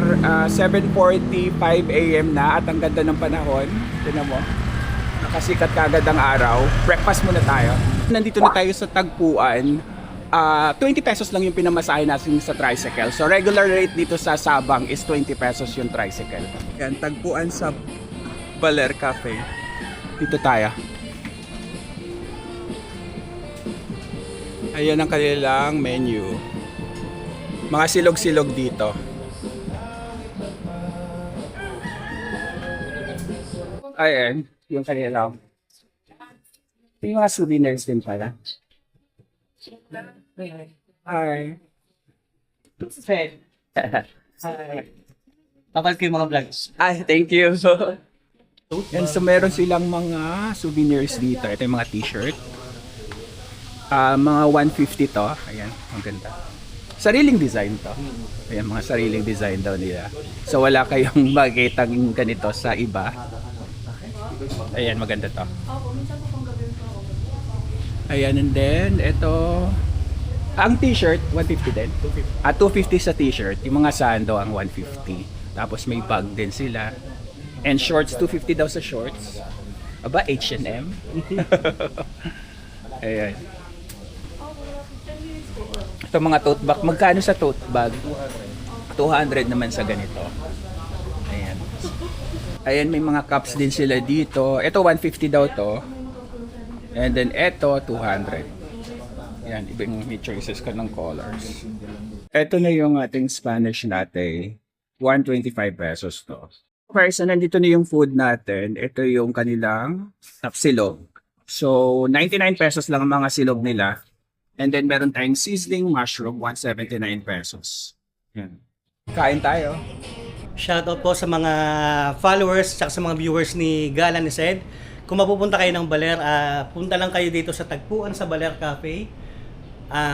7:45 AM na at ang ganda ng panahon. Tignan mo, nakasikat kagad ang araw. Breakfast muna tayo. Nandito na tayo sa Tagpuan. 20 pesos lang yung pinamasahe natin sa tricycle. So regular rate dito sa Sabang is 20 pesos yung tricycle. Yan, Tagpuan sa Baler Cafe. Dito tayo. Ayan ang kanilang menu. Mga silog-silog dito. Ayan, yung kanilang. Yung mga souvenirs din pala. Hi. Fred. Hi. Kapag kayo mga vlogs. Ay, thank you. Yan, so meron silang mga souvenirs dito. Ito yung mga t-shirt. Mga 150 to. Ayan, ang ganda. Sariling design to. Ayan, mga sariling design daw nila. So wala kayong makikita ganito sa iba. Ayan, maganda to. Ayan, and then ito. Ang t-shirt, 150 din. 250 sa t-shirt. Yung mga sando ang 150. Tapos may bag din sila. And shorts, 250 daw sa shorts. Aba, H&M. Ayan. Ito mga tote bag. Magkano sa tote bag? 200 naman sa ganito. Ayan. Ayan, may mga cups din sila dito. Ito, 150 daw to. And then ito, 200. Yan, ibang may choices ka ng colors. Ito na yung ating Spanish latte. 125 pesos to. Okay, so nandito na yung food natin. Ito yung kanilang silog. So, 99 pesos lang ang mga silog nila. And then meron tayong sizzling mushroom, 179 pesos. Yan. Kain tayo. Shoutout po sa mga followers at sa mga viewers ni Gala ni Sed. Kung mapupunta kayo ng Baler, punta lang kayo dito sa Tagpuan sa Baler Cafe.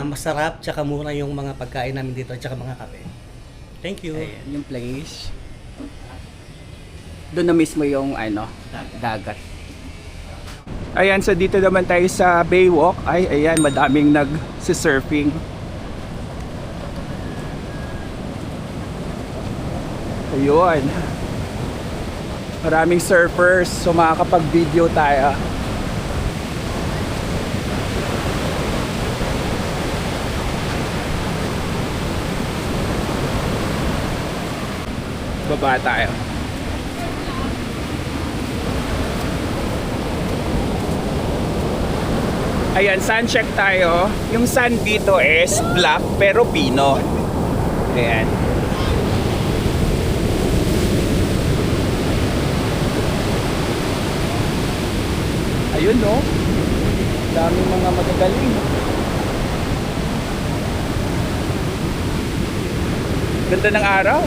Masarap tsaka mura yung mga pagkain namin dito at mga kape. Thank you. Ayan, yung place. Doon na mismo yung dagat. Ayan, so dito naman tayo sa Baywalk. Ay, ayan, madaming nag-surfing. Ayun. Maraming surfers, so makakapag-video tayo. Baba tayo. Ayan, sun check tayo. Yung sun dito is black pero pino. Ayan. Ayun no. Daming mga magagaling. Ganda ng araw.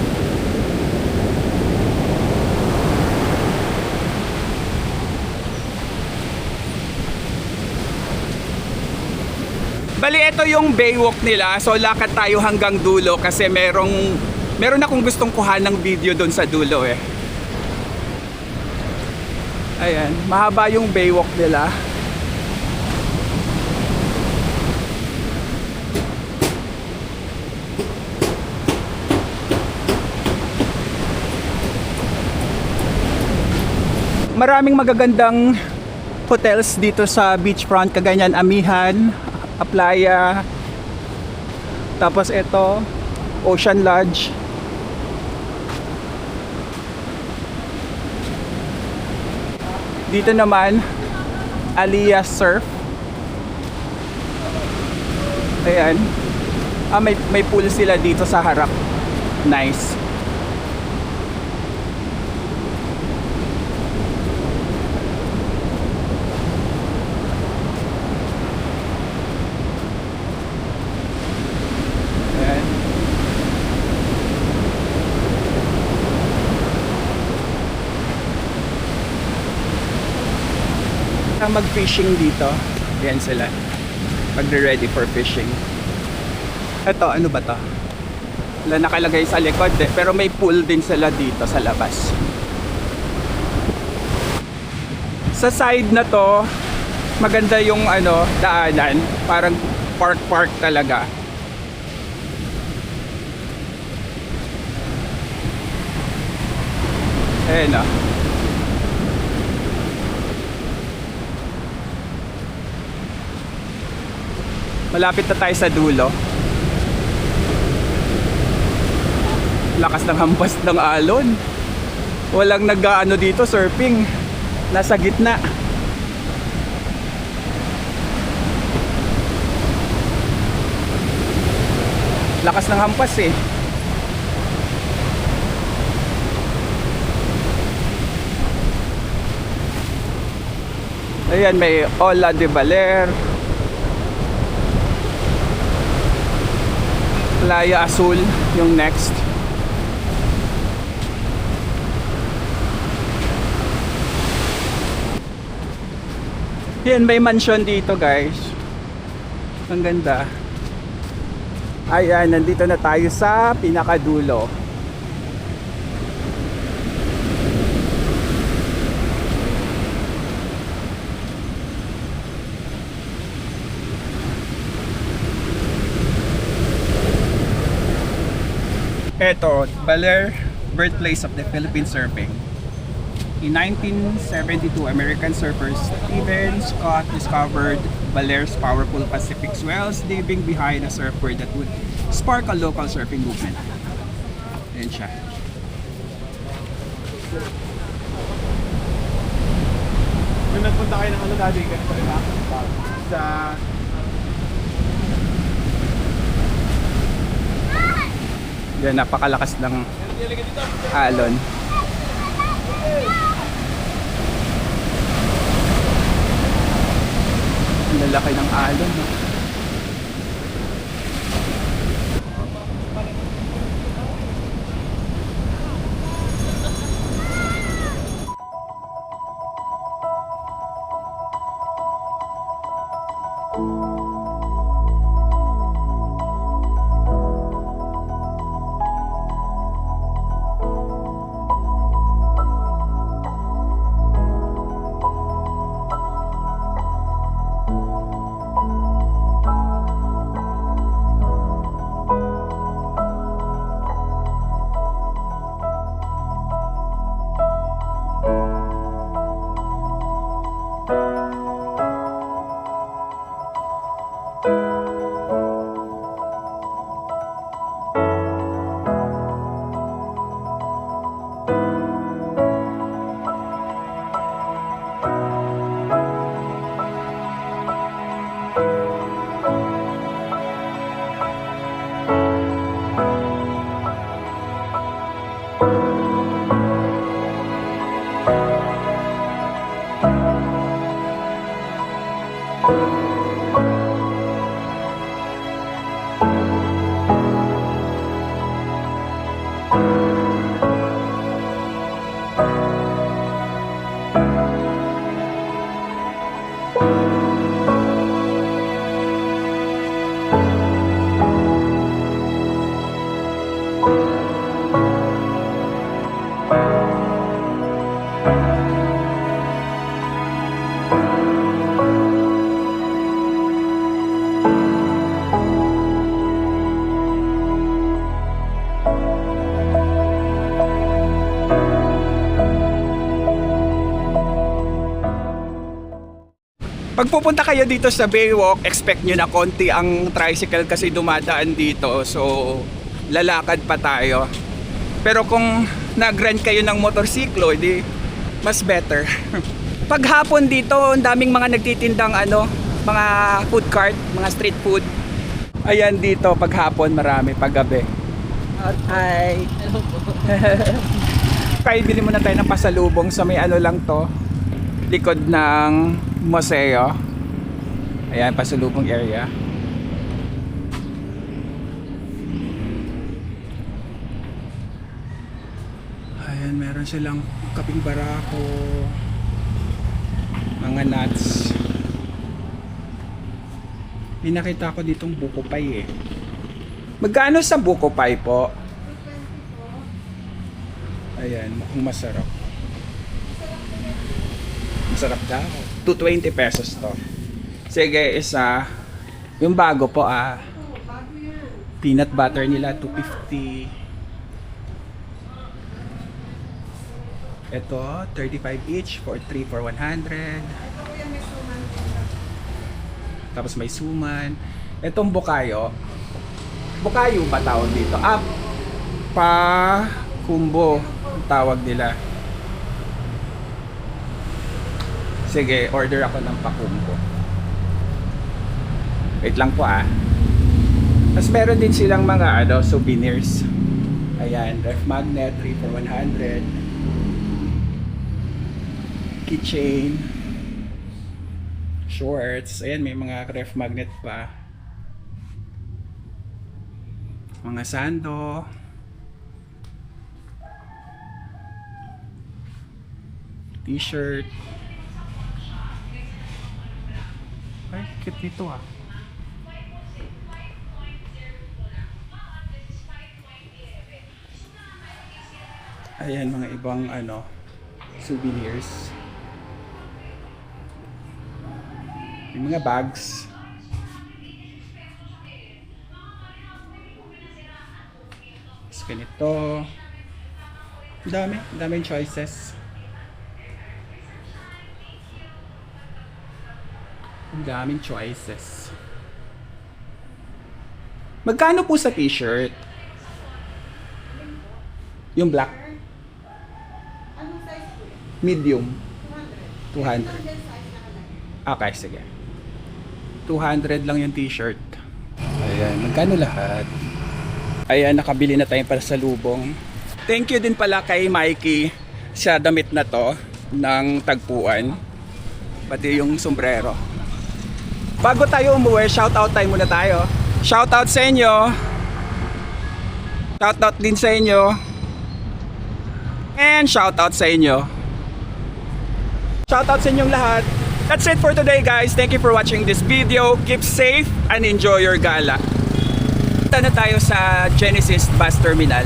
Bali, ito yung baywalk nila. So, lakad tayo hanggang dulo kasi meron akong gustong kuha ng video doon sa dulo eh. Ayan, mahaba yung baywalk nila. Maraming magagandang hotels dito sa beachfront, kaganyan Amihan, Aplaya, tapos ito Ocean Lodge. Dito naman Aliyah Surf. Ayan. May pool sila dito sa harap. Nice. Mag-fishing dito. Ayan sila. Magre-ready for fishing. Ito, ano ba to? Wala nakalagay sa likod eh. Pero may pool din sila dito sa labas. Sa side na to, maganda yung daanan. Parang park talaga. Ayan o. Malapit na tayo sa dulo. Lakas ng hampas ng alon. Walang nag-aano dito, surfing. Nasa gitna. Lakas ng hampas eh. Ayan, may Ola de Baler, Playa Azul yung next. Yan, may mansion dito guys. Ang ganda. Ayan, nandito na tayo sa pinakadulo. Ito, Baler, birthplace of the Philippine surfing. In 1972, American surfer Stephen Scott discovered Baler's powerful Pacific swells, leaving behind a surfboard that would spark a local surfing movement. Ayan siya. Kung nagpunta kayo ng dati, ganito rin sa Yan, napakalakas ng alon. Ang lalaki ng alon, no? Pag pupunta kayo dito sa Baywalk, expect nyo na konti ang tricycle kasi dumadaan dito. So, lalakad pa tayo. Pero kung nag-rent kayo ng motorsiklo, edi mas better. Pag hapon dito, ang daming mga nagtitindang mga food cart, mga street food. Ayan dito, pag hapon marami, pag gabi. Hi! Hello po. Kaya bili muna tayo ng pasalubong sa may lang to. Likod ng museo. Ayan, pasalubong area. Ayan, meron silang kaping barako, mga nuts. Pinakita ko ditong buko pie eh. Magkano sa buko pie po? Ayan, mukhang masarap. Masarap daw. 220 pesos to. Sige, isa. Yung bago po peanut butter nila 250. Ito 35 each for 3 for 100. Tapos may suman. Itong bukayo. Bukayo ba tawag dito? Pa kumbo tawag nila. Sige, order ako ng pakumbo. Wait lang po Tapos meron din silang mga souvenirs. Ayan, ref magnet 3 for 100. Keychain. Shorts. Ayan, may mga ref magnet pa. Mga sando. T-shirt. Ay, cute nito Ayan, mga ibang souvenirs. May mga bags. Tapos ganito. Daming choices. Daming choices. Magkano po sa t-shirt? Yung black? Anong size po? Medium. 200. 200. Okay, sige. 200 lang yung t-shirt. Ayan, magkano lahat? Ayan, nakabili na tayong pasalubong. Thank you din pala kay Mikey sa damit na to ng tagpuan. Pati yung sombrero. Bago tayo umuwi, shoutout time muna tayo. Shoutout sa inyo. Shoutout din sa inyo. And shoutout sa inyo. Shoutout sa inyong lahat. That's it for today, guys. Thank you for watching this video. Keep safe and enjoy your gala. Punta na tayo sa Genesis Bus Terminal.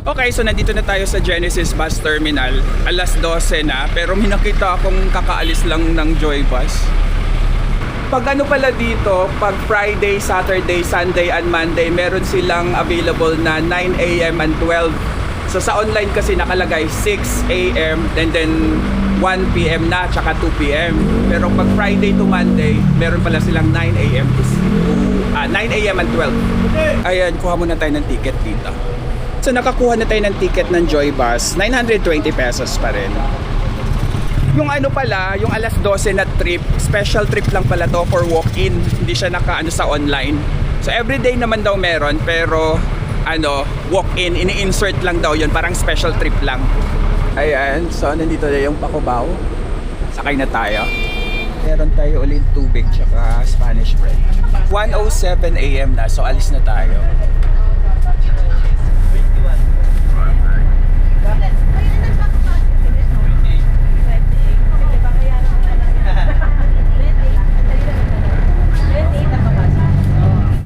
Okay, so nandito na tayo sa Genesis Bus Terminal. Alas 12 na, pero may nakita akong kakaalis lang ng Joy Bus. Pag ano pala dito, pag Friday, Saturday, Sunday, and Monday, meron silang available na 9 a.m. and 12. So sa online kasi nakalagay 6 a.m. and then 1 p.m. na, tsaka 2 p.m. Pero pag Friday to Monday, meron pala silang 9 a.m. to 9 a.m. and 12. Ayan, kuha muna tayo ng ticket dito. So nakakuha na tayo ng ticket ng Joy Bus, 920 pesos pa rin. Yung ano pala, yung alas 12 na trip, special trip lang pala to for walk-in. Hindi siya nakaano sa online. So everyday naman daw meron, pero ano, walk-in, ini-insert lang daw yun, parang special trip lang. Ayan, so nandito na yung Pakubaw. Sakay na tayo. Meron tayo ulit tubig tsaka Spanish bread. 1:07 a.m. na, so alis na tayo.